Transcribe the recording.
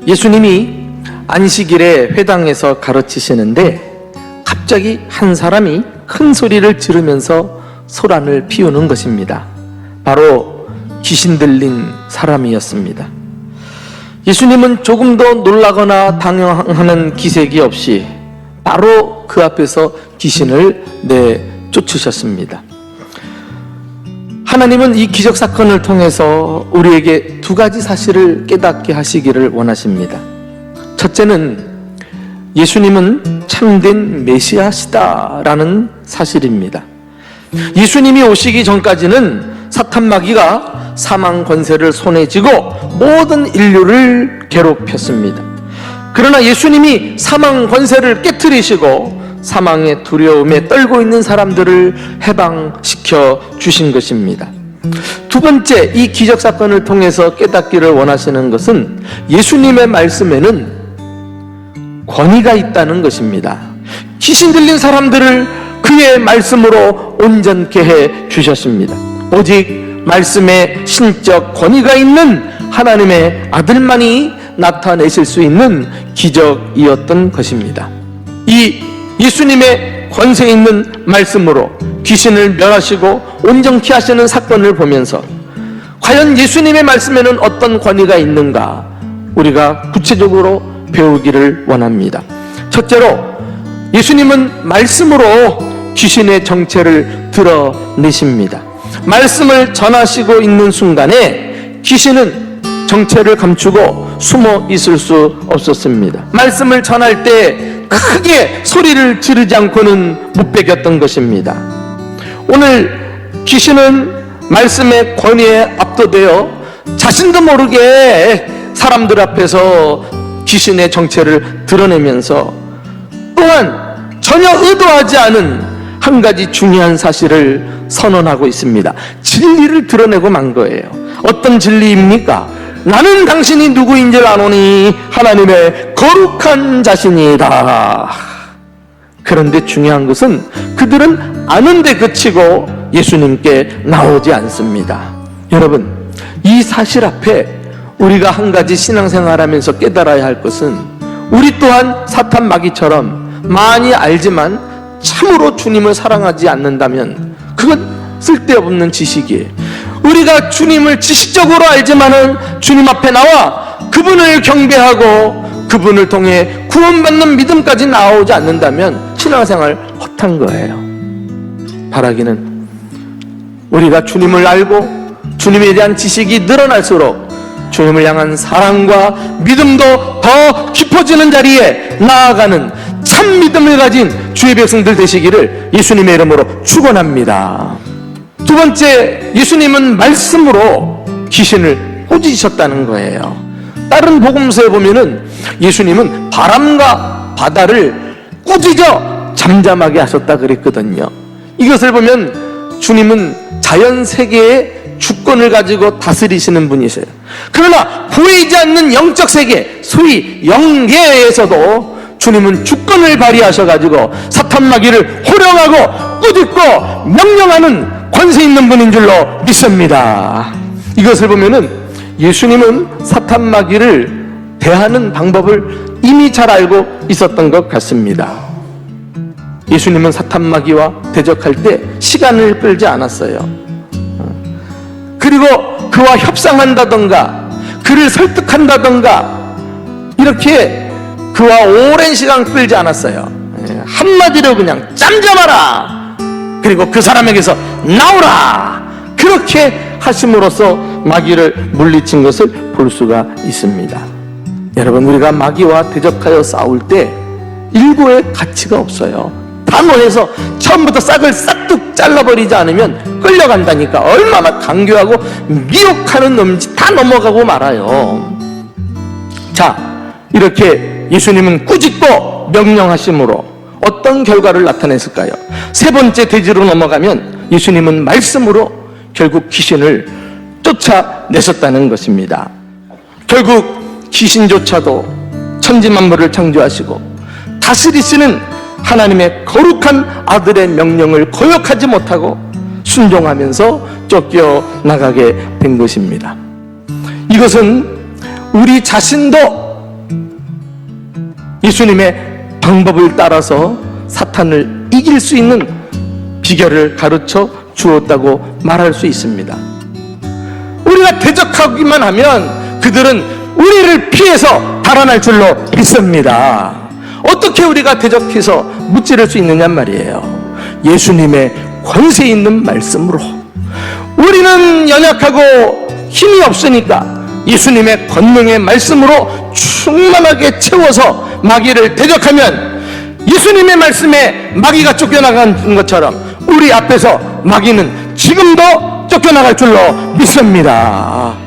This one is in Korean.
예수님이 안식일에 회당에서 가르치시는데 갑자기 한 사람이 큰 소리를 지르면서 소란을 피우는 것입니다. 바로 귀신 들린 사람이었습니다. 예수님은 조금 더 놀라거나 당황하는 기색이 없이 바로 그 앞에서 귀신을 내쫓으셨습니다. 하나님은 이 기적 사건을 통해서 우리에게 두 가지 사실을 깨닫게 하시기를 원하십니다. 첫째는 예수님은 참된 메시아시다라는 사실입니다. 예수님이 오시기 전까지는 사탄 마귀가 사망 권세를 손에 쥐고 모든 인류를 괴롭혔습니다. 그러나 예수님이 사망 권세를 깨트리시고 사망의 두려움에 떨고 있는 사람들을 해방시켜 주신 것입니다. 두 번째, 이 기적 사건을 통해서 깨닫기를 원하시는 것은 예수님의 말씀에는 권위가 있다는 것입니다. 귀신 들린 사람들을 그의 말씀으로 온전케 해 주셨습니다. 오직 말씀에 신적 권위가 있는 하나님의 아들만이 나타내실 수 있는 기적이었던 것입니다. 이 예수님의 권세 있는 말씀으로 귀신을 멸하시고 온전케 하시는 사건을 보면서 과연 예수님의 말씀에는 어떤 권위가 있는가 우리가 구체적으로 배우기를 원합니다. 첫째로, 예수님은 말씀으로 귀신의 정체를 드러내십니다. 말씀을 전하시고 있는 순간에 귀신은 정체를 감추고 숨어 있을 수 없었습니다. 말씀을 전할 때 크게 소리를 지르지 않고는 못 베겼던 것입니다. 오늘 귀신은 말씀의 권위에 압도되어 자신도 모르게 사람들 앞에서 귀신의 정체를 드러내면서 또한 전혀 의도하지 않은 한 가지 중요한 사실을 선언하고 있습니다. 진리를 드러내고 만 거예요. 어떤 진리입니까? 나는 당신이 누구인 줄 아노니 하나님의 거룩한 자신이다. 그런데 중요한 것은 그들은 아는데 그치고 예수님께 나오지 않습니다. 여러분, 이 사실 앞에 우리가 한 가지 신앙생활하면서 깨달아야 할 것은 우리 또한 사탄 마귀처럼 많이 알지만 참으로 주님을 사랑하지 않는다면 그건 쓸데없는 지식이에요. 우리가 주님을 지식적으로 알지만은 주님 앞에 나와 그분을 경배하고 그분을 통해 구원받는 믿음까지 나오지 않는다면 신앙생활 헛한 거예요. 바라기는 우리가 주님을 알고 주님에 대한 지식이 늘어날수록 주님을 향한 사랑과 믿음도 더 깊어지는 자리에 나아가는 참 믿음을 가진 주의 백성들 되시기를 예수님의 이름으로 축원합니다. 두 번째, 예수님은 말씀으로 귀신을 꾸짖으셨다는 거예요. 다른 복음서에 보면은 예수님은 바람과 바다를 꾸짖어 잠잠하게 하셨다 그랬거든요. 이것을 보면 주님은 자연 세계의 주권을 가지고 다스리시는 분이세요. 그러나 보이지 않는 영적 세계, 소위 영계에서도 주님은 주권을 발휘하셔가지고 사탄 마귀를 호령하고 꾸짖고 명령하는 권세 있는 분인 줄로 믿습니다. 이것을 보면은 예수님은 사탄 마귀를 대하는 방법을 이미 잘 알고 있었던 것 같습니다. 예수님은 사탄 마귀와 대적할 때 시간을 끌지 않았어요. 그리고 그와 협상한다던가 그를 설득한다던가 이렇게 그와 오랜 시간 끌지 않았어요. 한마디로 그냥 잠잠하라, 그리고 그 사람에게서 나오라, 그렇게 하심으로써 마귀를 물리친 것을 볼 수가 있습니다. 여러분, 우리가 마귀와 대적하여 싸울 때 일부의 가치가 없어요. 단호해서 처음부터 싹을 싹둑 잘라버리지 않으면 끌려간다니까. 얼마나 강교하고 미혹하는 놈인지 다 넘어가고 말아요. 자, 이렇게 예수님은 꾸짖고 명령하심으로 어떤 결과를 나타냈을까요? 세 번째 대지로 넘어가면 예수님은 말씀으로 결국 귀신을 쫓아내셨다는 것입니다. 결국 귀신조차도 천지만물을 창조하시고 다스리시는 하나님의 거룩한 아들의 명령을 거역하지 못하고 순종하면서 쫓겨나가게 된 것입니다. 이것은 우리 자신도 예수님의 방법을 따라서 사탄을 이길 수 있는 비결을 가르쳐 주었다고 말할 수 있습니다. 우리가 대적하기만 하면 그들은 우리를 피해서 달아날 줄로 믿습니다. 어떻게 우리가 대적해서 무찌를 수 있느냐 말이에요. 예수님의 권세 있는 말씀으로. 우리는 연약하고 힘이 없으니까 예수님의 권능의 말씀으로 충만하게 채워서 마귀를 대적하면 예수님의 말씀에 마귀가 쫓겨나간 것처럼 우리 앞에서 마귀는 지금도 쫓겨나갈 줄로 믿습니다.